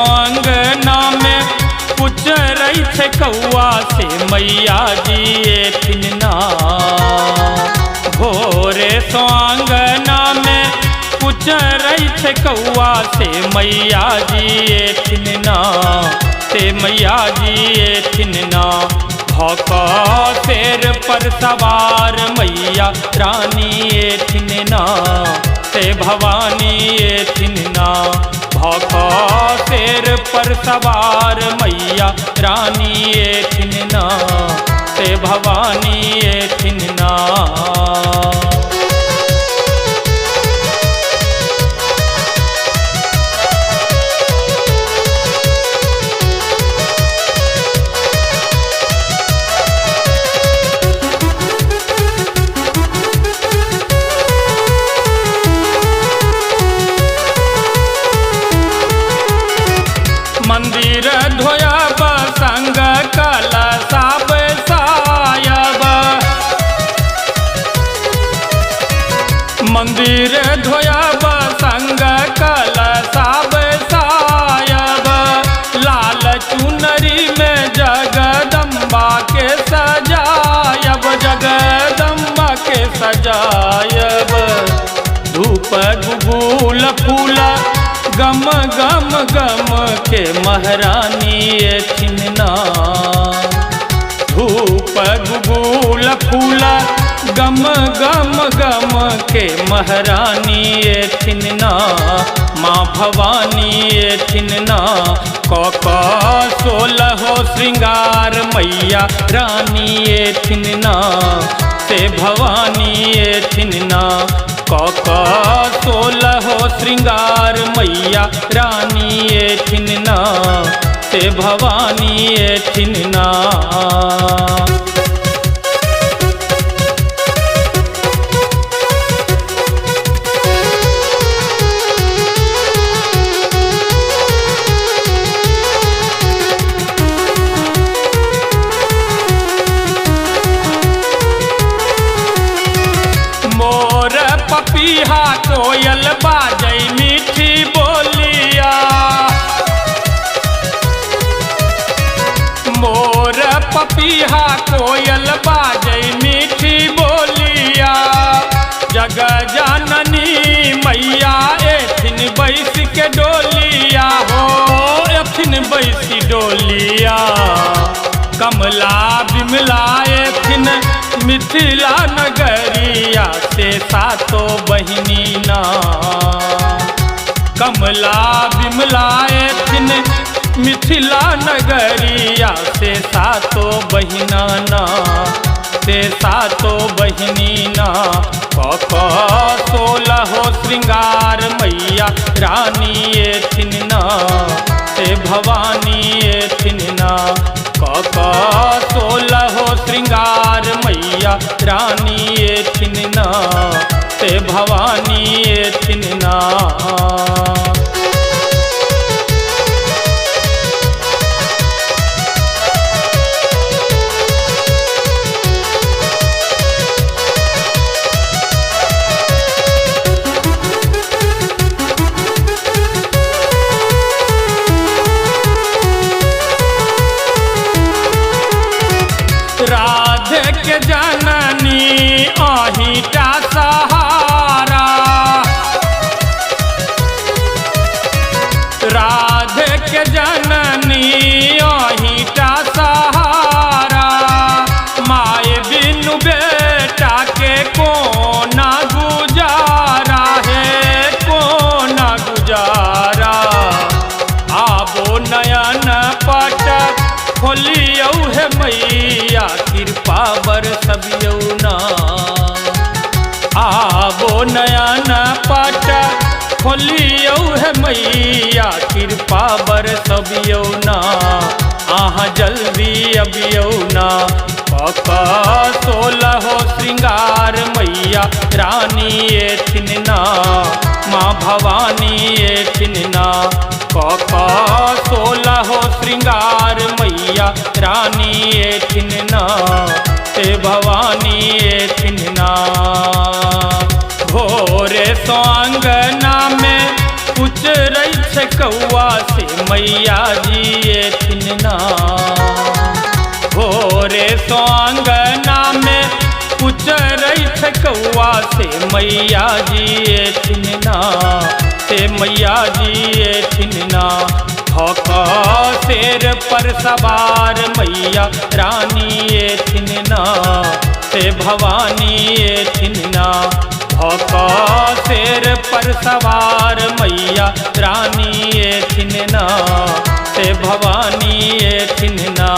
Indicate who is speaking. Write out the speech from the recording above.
Speaker 1: अंगना में पूछ रही थे कौआ से मैया जी एथिन ना। भोरे सो अंगना में पूछ रही थे कौआ से मैया जी एथिन ना। से मैया जी एथिन ना। भौका शेर पर सवार मैया रानी एथिन ना। से भवानी एथिन ना। भौका शेर पर सवार मैया रानी एथिन ना। से भवानी एथिन ना। मंदिर धोयब संग कलशाब सायब। मंदिर धोयब संग कलशाब सायब। लाल चुनरी में जगदम्बा के सजायब। जगदम्बा के सजायब। धूप गुगुल फूल गम गम गम के महारानी एथिन ना। धूप गुगुल फूल गम गम गम के महारानी एथिन ना। माँ भवानी एथिन ना। कौका 16 श्रृंगार मैया रानी एथिन ना। से भवानी एथिन ना। कौका 16 श्रृंगार मैया रानी एथिन ना। से भवानी एथिन ना। मोर पपीहा कोयल बाजै मीठी बोलिया। मोर पपीहा कोयल बाजै मीठी बोलिया। जग जननी मैया एथिन बैस के डोलिया हो। एथिन बैसी डोलिया। कमला बिमला एथिन मिथिला नगरिया। से सातो बहिनी ना। कमला बिमला एथिन मिथिला नगरिया। से सातो बहिना ना। से सातो बहिनी ना। कौका 16 श्रृंगार मैया रानी एथिन ना। से भवानी एथिन ना। कौका 16 श्रृंगार मैया रानी एथिन ना। से भवानी एथिन ना। राधे के जननी अहिटा सहारा। राधे के जननी अहिटा सहारा। माए बिनु बेटा के कोना गुजारा है। कोना गुजारा। आबो नयन पट खोलियौ है मैया कृपा बरसबियौ ना। आबो नयन पट खोलियौ है मैया कृपा बरसबियौ ना। आहाँ जल्दी अबियौ ना। कौका 16 श्रृंगार मैया रानी एथिन ना। माँ भवानी एथिन ना। कौका 16 श्रृंगार मैया रानी एथिन ना। से भवानी एथिन ना। भोरे सो अंगना में पूछ रही थे थे कौआ से मैया जी एथिन ना। भोरे स्वांगना में कुछ रही थे कौआ से मैया जी एथिन ना, से मैया जी एथिन ना। भौका शेर पर सवार मैया रानी एथिन ना, से भवानी एथिन ना। भौका शेर पर सवार मैया रानी एथिन ना, से भवानी एथिन ना।